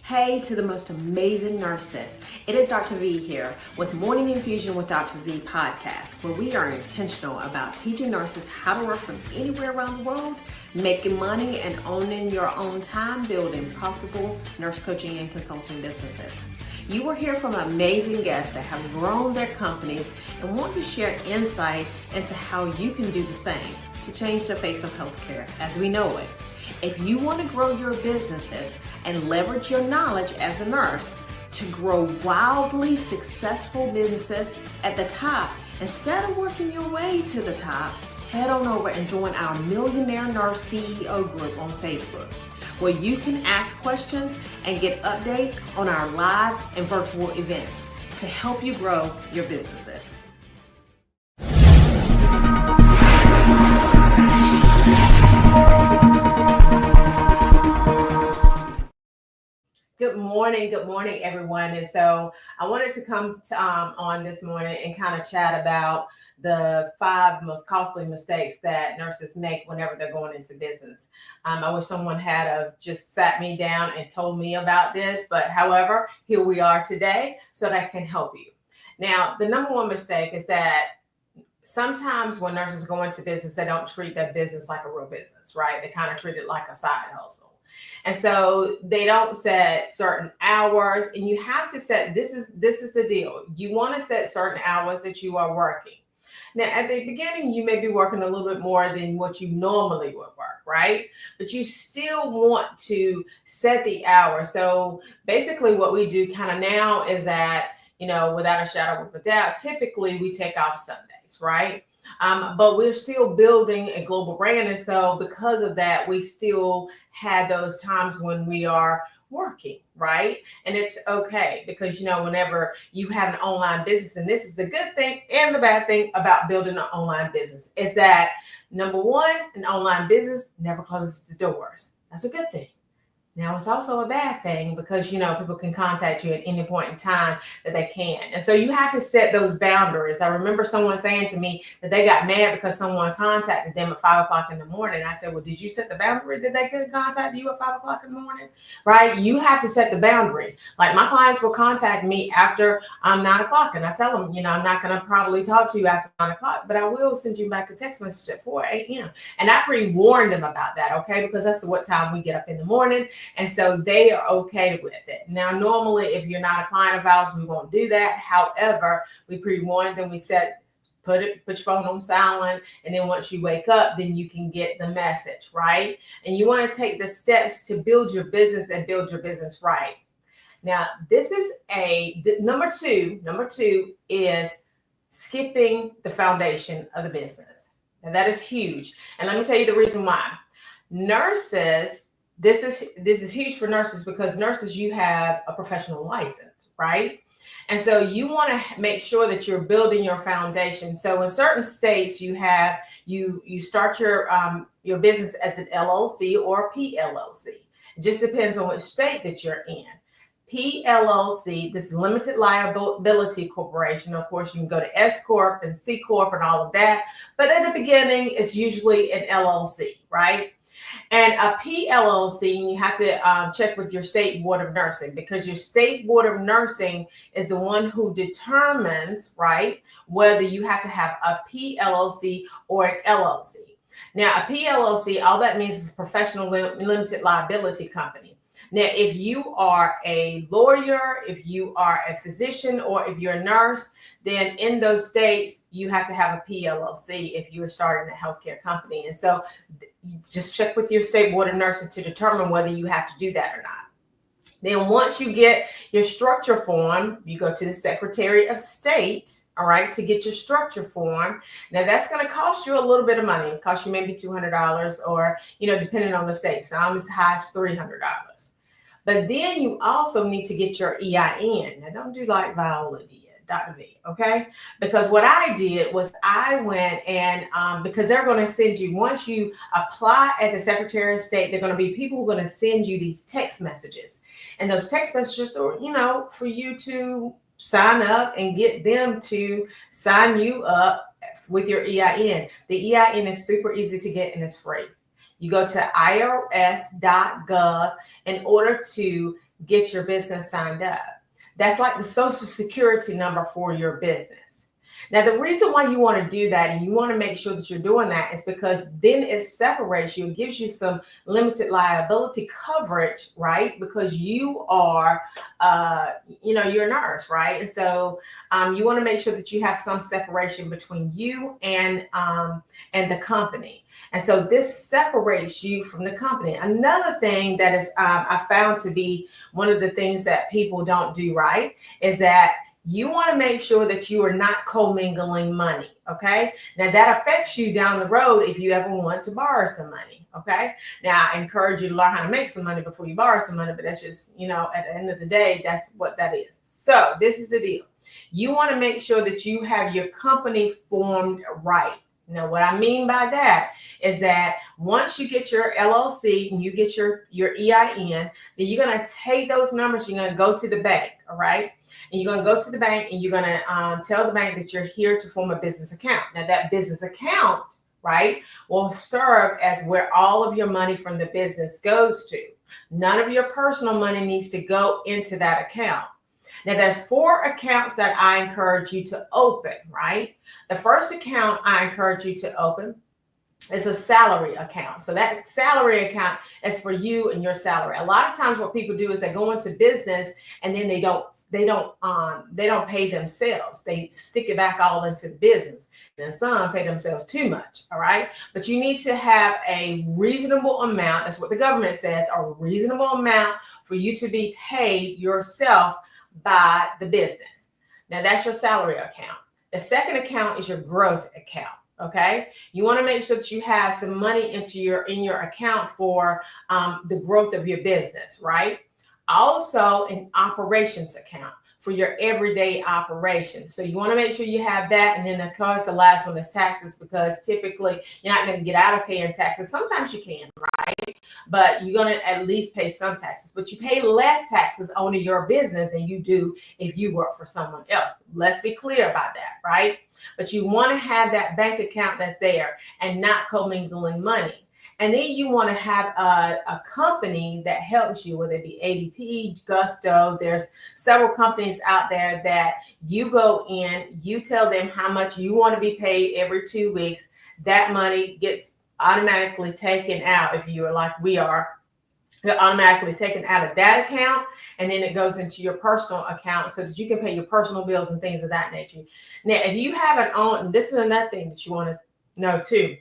Hey to the most amazing nurses. It is Dr. V here with Morning Infusion with Dr. V podcast, where we are intentional about teaching nurses how to work from anywhere around the world, making money and owning your own time, building profitable nurse coaching and consulting businesses. You will hear from amazing guests that have grown their companies and want to share insight into how you can do the same to change the face of healthcare as we know it. If you want to grow your businesses and leverage your knowledge as a nurse to grow wildly successful businesses at the top, instead of working your way to the top, head on over and join our Millionaire Nurse CEO group on Facebook, where you can ask questions and get updates on our live and virtual events to help you grow your businesses. Good morning, everyone. And so I wanted to come on this morning and kind of chat about the 5 most costly mistakes that nurses make whenever they're going into business. I wish someone had just sat me down and told me about this, but however, here we are today so that I can help you. Now, the number one mistake is that sometimes when nurses go into business, they don't treat their business like a real business, right? They kind of treat it like a side hustle. And so they don't set certain hours, and you have to set, this is the deal. You want to set certain hours that you are working. Now, at the beginning, you may be working a little bit more than what you normally would work, right? But you still want to set the hour. So basically what we do kind of now is that, without a shadow of a doubt, typically we take off Sundays, right? But we're still building a global brand. And so because of that, we still had those times when we are working, right? And it's okay because, whenever you have an online business, and this is the good thing and the bad thing about building an online business, is that number one, an online business never closes the doors. That's a good thing. Now, it's also a bad thing because, people can contact you at any point in time that they can. And so you have to set those boundaries. I remember someone saying to me that they got mad because someone contacted them at 5 o'clock in the morning. I said, well, did you set the boundary that they couldn't contact you at 5 o'clock in the morning? Right? You have to set the boundary. Like my clients will contact me after 9 o'clock. And I tell them, I'm not going to probably talk to you after 9 o'clock, but I will send you back a text message at 4 a.m. And I pre-warned them about that, okay? Because that's what time we get up in the morning. And so they are okay with it. Now, normally, if you're not a client of ours, we won't do that. However, we pre-warn them. We put your phone on silent. And then once you wake up, then you can get the message, right? And you want to take the steps to build your business and build your business right. Now, this is number two is skipping the foundation of the business. Now, that is huge. And let me tell you the reason why. Nurses, this is huge for nurses because nurses, you have a professional license, right? And so you want to make sure that you're building your foundation. So in certain states, you start your business as an LLC or a PLLC. It just depends on which state that you're in. PLLC, this is limited liability corporation. Of course, you can go to S Corp and C Corp and all of that. But at the beginning, it's usually an LLC, right? And a PLLC, you have to check with your state board of nursing because your state board of nursing is the one who determines, right, whether you have to have a PLLC or an LLC. Now, a PLLC, all that means is professional limited liability company. Now, if you are a lawyer, if you are a physician, or if you're a nurse, then in those states, you have to have a PLLC if you are starting a healthcare company. And so you just check with your state board of nursing to determine whether you have to do that or not. Then once you get your structure form, you go to the Secretary of State, all right, to get your structure form. Now that's going to cost you a little bit of money. It costs you maybe $200 or, depending on the state. Some as high as $300. But then you also need to get your EIN. Now don't do like Viola did, Dr. V, okay? Because what I did was I went and because they're going to send you, once you apply at the Secretary of State, they're going to be people who are going to send you these text messages. And those text messages are, for you to sign up and get them to sign you up with your EIN. The EIN is super easy to get and it's free. You go to irs.gov in order to get your business signed up. That's like the social security number for your business. Now, the reason why you want to do that and you want to make sure that you're doing that is because then it separates you, it gives you some limited liability coverage, right? Because you are, you're a nurse, right? And so you want to make sure that you have some separation between you and the company. And so this separates you from the company. Another thing that is I found to be one of the things that people don't do right is that you want to make sure that you are not commingling money. Okay. Now that affects you down the road if you ever want to borrow some money. Okay. Now I encourage you to learn how to make some money before you borrow some money, but that's just, at the end of the day, that's what that is. So this is the deal. You want to make sure that you have your company formed right. Now, what I mean by that is that once you get your LLC and you get your EIN, then you're going to take those numbers, you're going to go to the bank, all right? And you're going to go to the bank and you're going to tell the bank that you're here to form a business account. Now, that business account, right, will serve as where all of your money from the business goes to. None of your personal money needs to go into that account. Now, there's 4 accounts that I encourage you to open, right? The first account I encourage you to open is a salary account. So that salary account is for you and your salary. A lot of times what people do is they go into business and then they don't pay themselves. They stick it back all into the business. And some pay themselves too much, all right? But you need to have a reasonable amount. That's what the government says, a reasonable amount for you to be paid yourself by the business. Now that's your salary account. The second account is your growth account. Okay, you want to make sure that you have some money in your account for the growth of your business, right? Also, an operations account for your everyday operations. So you want to make sure you have that. And then of course, the last one is taxes, because typically you're not going to get out of paying taxes. Sometimes you can, right? But you're going to at least pay some taxes, but you pay less taxes on your business than you do if you work for someone else. Let's be clear about that, right? But you want to have that bank account that's there and not commingling money. And then you want to have a company that helps you, whether it be ADP, Gusto. There's several companies out there that you go in, you tell them how much you want to be paid every 2 weeks. That money gets automatically taken out. If you are like we are, they're automatically taken out of that account, and then it goes into your personal account so that you can pay your personal bills and things of that nature. Now, if you have an own, and this is another thing that you want to know too,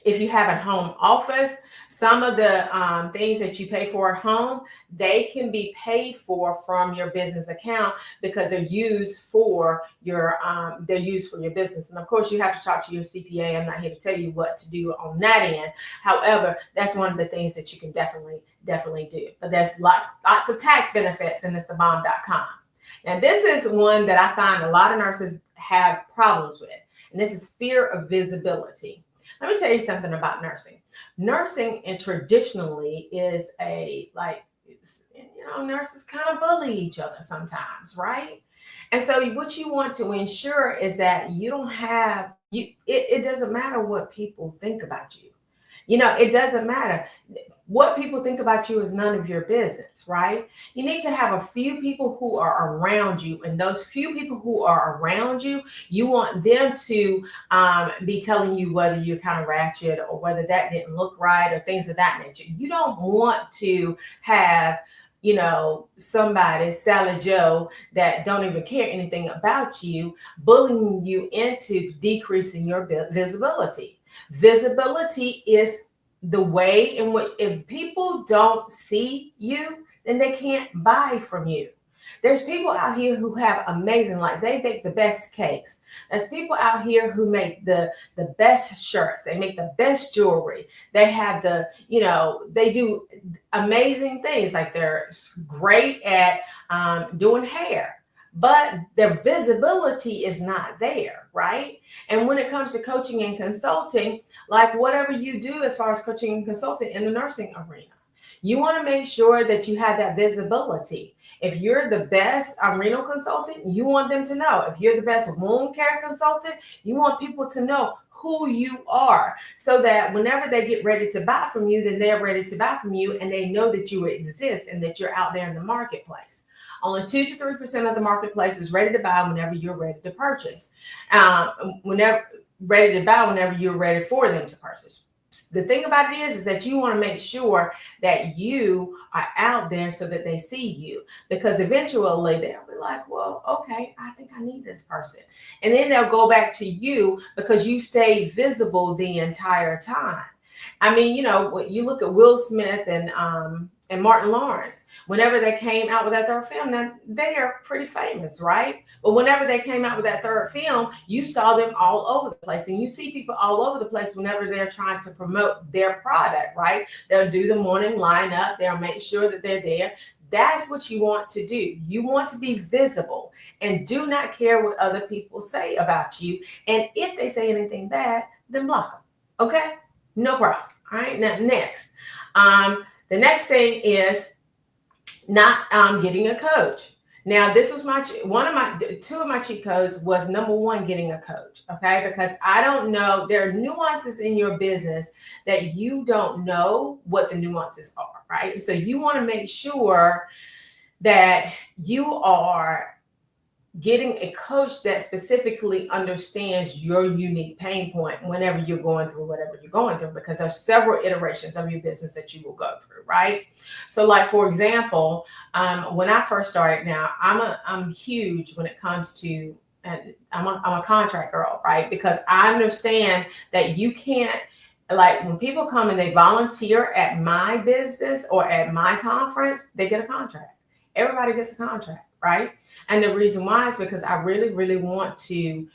if you have a home office, some of the things that you pay for at home, they can be paid for from your business account because they're used for your business. And of course, you have to talk to your CPA. I'm not here to tell you what to do on that end. However, that's one of the things that you can definitely do. But there's lots of tax benefits in mrbomb.com. Now, this is one that I find a lot of nurses have problems with, and this is fear of visibility. Let me tell you something about nursing. Nursing and traditionally is nurses kind of bully each other sometimes, right? And so what you want to ensure is that you don't have, it doesn't matter what people think about you. It doesn't matter. What people think about you is none of your business, right? You need to have a few people who are around you, and those few people who are around you, you want them to be telling you whether you're kind of ratchet or whether that didn't look right or things of that nature. You don't want to have somebody, Sally Joe, that don't even care anything about you, bullying you into decreasing your visibility. Visibility is the way in which if people don't see you, then they can't buy from you. There's people out here who have amazing, like they make the best cakes. There's people out here who make the best shirts. They make the best jewelry. They have they do amazing things. Like they're great at doing hair. But their visibility is not there, right? And when it comes to coaching and consulting, like whatever you do as far as coaching and consulting in the nursing arena, you want to make sure that you have that visibility. If you're the best renal consultant, you want them to know. If you're the best wound care consultant, you want people to know who you are, so that whenever they get ready to buy from you, then they're ready to buy from you and they know that you exist and that you're out there in the marketplace. Only 2 to 3% of the marketplace is ready to buy whenever you're ready to purchase. Whenever ready to buy, whenever you're ready for them to purchase. The thing about it is that you want to make sure that you are out there so that they see you, because eventually they'll be like, well, okay, I think I need this person. And then they'll go back to you because you stayed visible the entire time. I mean, when you look at Will Smith and Martin Lawrence, whenever they came out with that third film, now they are pretty famous, right? But whenever they came out with that third film, you saw them all over the place. And you see people all over the place whenever they're trying to promote their product, right? They'll do the morning lineup. They'll make sure that they're there. That's what you want to do. You want to be visible and do not care what other people say about you. And if they say anything bad, then block them. Okay? No problem. All right. Now, next. The next thing is not getting a coach. Now, this was two of my cheat codes was number one, getting a coach. Okay. Because I don't know, there are nuances in your business that you don't know what the nuances are, right? So you want to make sure that you are getting a coach that specifically understands your unique pain point whenever you're going through whatever you're going through, because there's several iterations of your business that you will go through, right? So like, for example, when I first started, now I'm huge when it comes to, and I'm a contract girl, right? Because I understand that you can't, like when people come and they volunteer at my business or at my conference, they get a contract. Everybody gets a contract, right? And the reason why is because I really, really want to,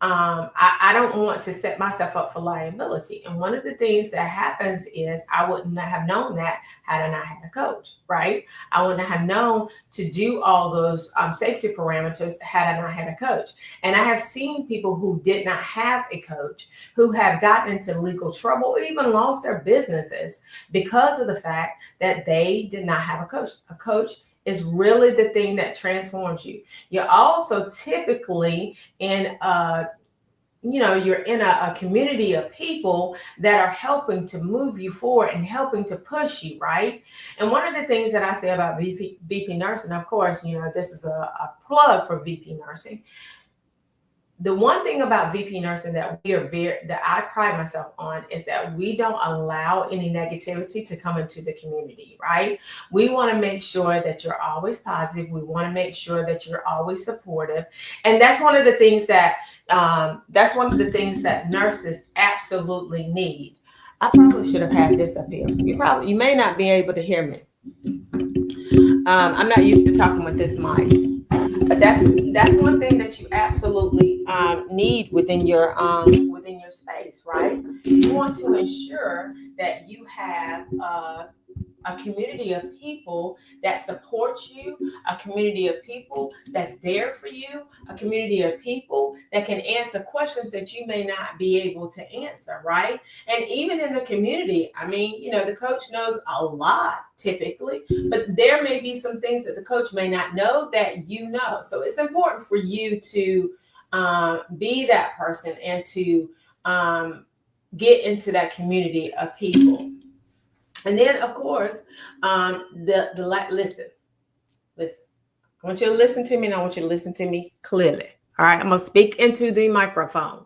I don't want to set myself up for liability. And one of the things that happens is I wouldn't have known that had I not had a coach, right? I wouldn't have known to do all those safety parameters had I not had a coach. And I have seen people who did not have a coach who have gotten into legal trouble or even lost their businesses because of the fact that they did not have a coach. A coach is really the thing that transforms you. You're also typically in you're in a community of people that are helping to move you forward and helping to push you, right? And one of the things that I say about VP nursing, of course, this is a plug for VP nursing. The one thing about VP nursing that I pride myself on is that we don't allow any negativity to come into the community, right? We want to make sure that you're always positive. We want to make sure that you're always supportive. And that's one of the things that nurses absolutely need. I probably should have had this up here. You may not be able to hear me. I'm not used to talking with this mic. But that's one thing that you absolutely need within your space, right? You want to ensure that you have a community of people that support you, a community of people that's there for you, a community of people that can answer questions that you may not be able to answer, right? And even in the community, I mean, the coach knows a lot typically, but there may be some things that the coach may not know that you know. So it's important for you to be that person and to get into that community of people. And then, of course, listen. I want you to listen to me, and I want you to listen to me clearly. All right, I'm going to speak into the microphone.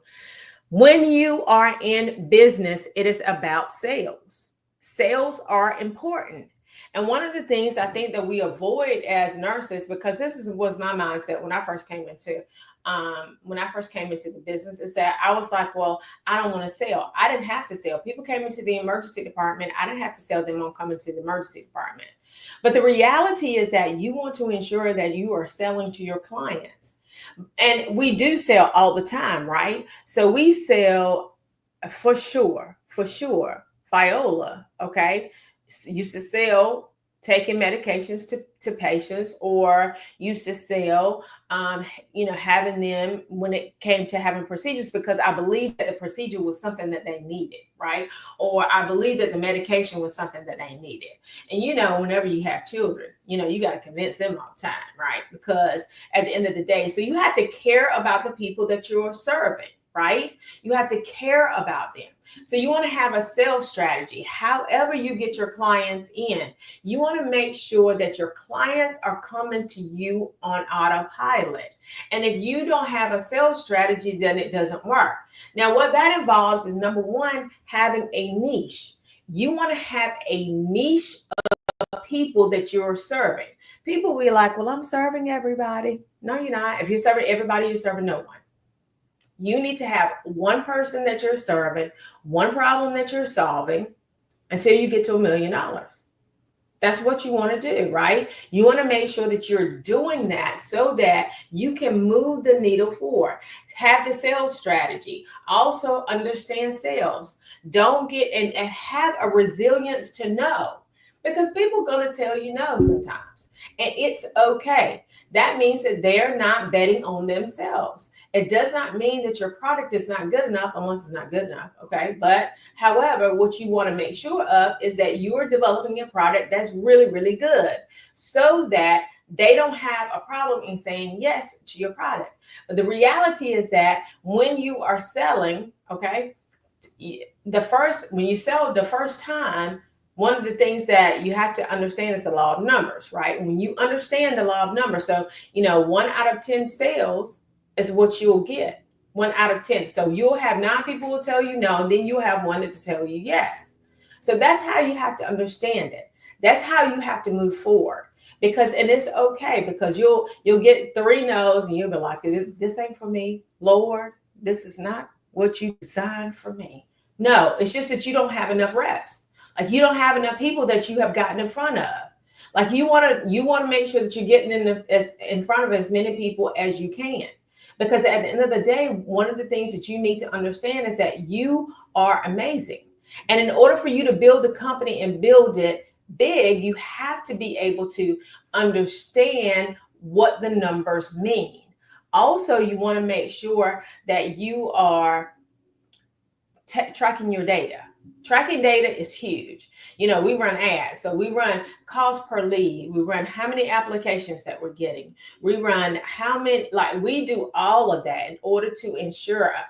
When you are in business, it is about sales. Sales are important. And one of the things I think that we avoid as nurses, because was my mindset when I first came into the business, is that I was like, well, I don't want to sell. I didn't have to sell. People came into the emergency department. I didn't have to sell them on coming to the emergency department. But the reality is that you want to ensure that you are selling to your clients. And we do sell all the time, right? So we sell for sure. Viola, okay? Used to sell taking medications to patients, or used to sell, having them when it came to having procedures, because I believe that the procedure was something that they needed, right? Or I believe that the medication was something that they needed. And, whenever you have children, you got to convince them all the time, right? Because at the end of the day, so you have to care about the people that you're serving, right? You have to care about them. So you want to have a sales strategy. However you get your clients in, you want to make sure that your clients are coming to you on autopilot. And if you don't have a sales strategy, then it doesn't work. Now, what that involves is, number one, having a niche. You want to have a niche of people that you're serving. People will be like, well, I'm serving everybody. No, you're not. If you're serving everybody, you're serving no one. You need to have one person that you're serving, one problem that you're solving until you get to $1 million. That's what you want to do, right? You want to make sure that you're doing that so that you can move the needle forward. Have the sales strategy. Also understand sales. Don't get and have a resilience to no, because people are going to tell you no sometimes, and it's okay. That means that they're not betting on themselves. It does not mean that your product is not good enough unless it's not good enough, okay? But however, what you want to make sure of is that you're developing a product that's really, really good so that they don't have a problem in saying yes to your product. But the reality is that when you are selling, okay, when you sell the first time, one of the things that you have to understand is the law of numbers, right? When you understand the law of numbers, so, 1 out of 10 sales is what you'll get. 1 out of 10. So you'll have 9 people will tell you no, and then you'll have 1 that will tell you yes. So that's how you have to understand it. That's how you have to move forward. And it's okay, because you'll get 3 no's and you'll be like, this ain't for me. Lord, this is not what you designed for me. No, it's just that you don't have enough reps. Like, you don't have enough people that you have gotten in front of. Like, you want to make sure that you're getting in front of as many people as you can. Because at the end of the day, one of the things that you need to understand is that you are amazing. And in order for you to build the company and build it big, you have to be able to understand what the numbers mean. Also, you want to make sure that you are tracking your data. Tracking data is huge. We run ads. So we run cost per lead. We run how many applications that we're getting. We run we do all of that in order to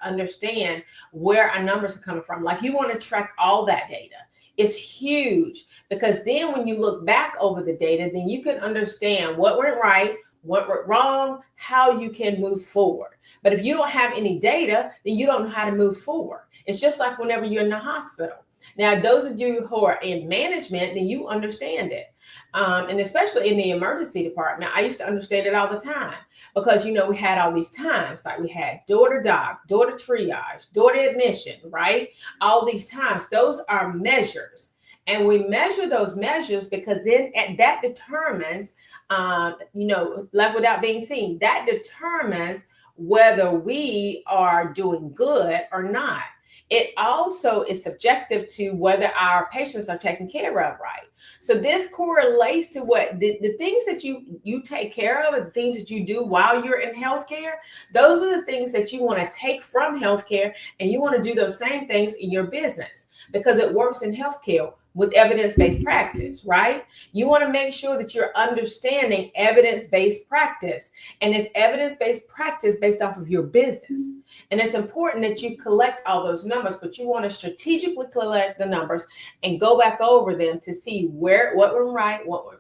understand where our numbers are coming from. Like, you want to track all that data. It's huge, because then when you look back over the data, then you can understand what went right, what went wrong, how you can move forward. But if you don't have any data, then you don't know how to move forward. It's just like whenever you're in the hospital. Now, those of you who are in management, then you understand it. And especially in the emergency department, I used to understand it all the time, because, we had all these times, like we had door to doc, door to triage, door to admission, right? All these times, those are measures. And we measure those measures because then that determines, like without being seen, that determines whether we are doing good or not. It also is subjective to whether our patients are taken care of right. So this correlates to what the things that you take care of, and the things that you do while you're in healthcare. Those are the things that you want to take from healthcare, and you want to do those same things in your business, because it works in healthcare with evidence-based practice, right? You want to make sure that you're understanding evidence-based practice, and it's evidence-based practice based off of your business. And it's important that you collect all those numbers, but you want to strategically collect the numbers and go back over them to see what went right, what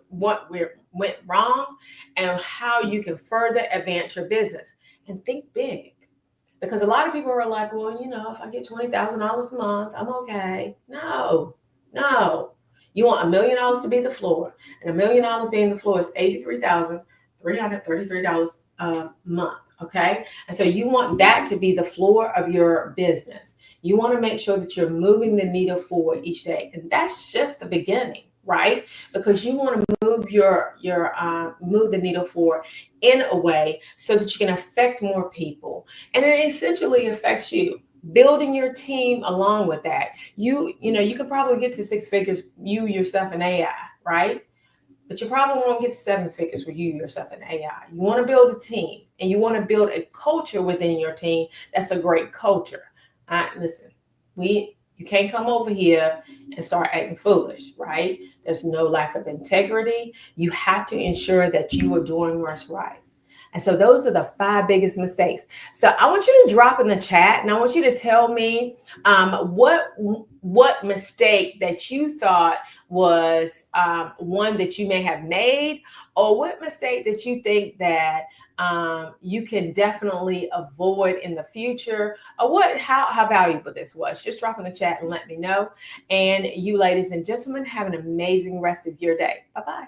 went wrong, and how you can further advance your business. And think big. Because a lot of people are like, well, if I get $20,000 a month, I'm okay. No. You want $1 million to be the floor, and $1 million being the floor is $83,333 a month. Okay. And so you want that to be the floor of your business. You want to make sure that you're moving the needle forward each day. And that's just the beginning, right? Because you want to move move the needle forward in a way so that you can affect more people. And it essentially affects you. Building your team along with that. You can probably get to 6 figures, you yourself in AI, right? But you probably won't get to 7 figures with you yourself in AI. You want to build a team, and you want to build a culture within your team that's a great culture. Listen, you can't come over here and start acting foolish, right? There's no lack of integrity. You have to ensure that you are doing what's right. And so those are the 5 biggest mistakes. So I want you to drop in the chat, and I want you to tell me what mistake that you thought was one that you may have made, or what mistake that you think that you can definitely avoid in the future, or how valuable this was. Just drop in the chat and let me know. And you ladies and gentlemen, have an amazing rest of your day. Bye-bye.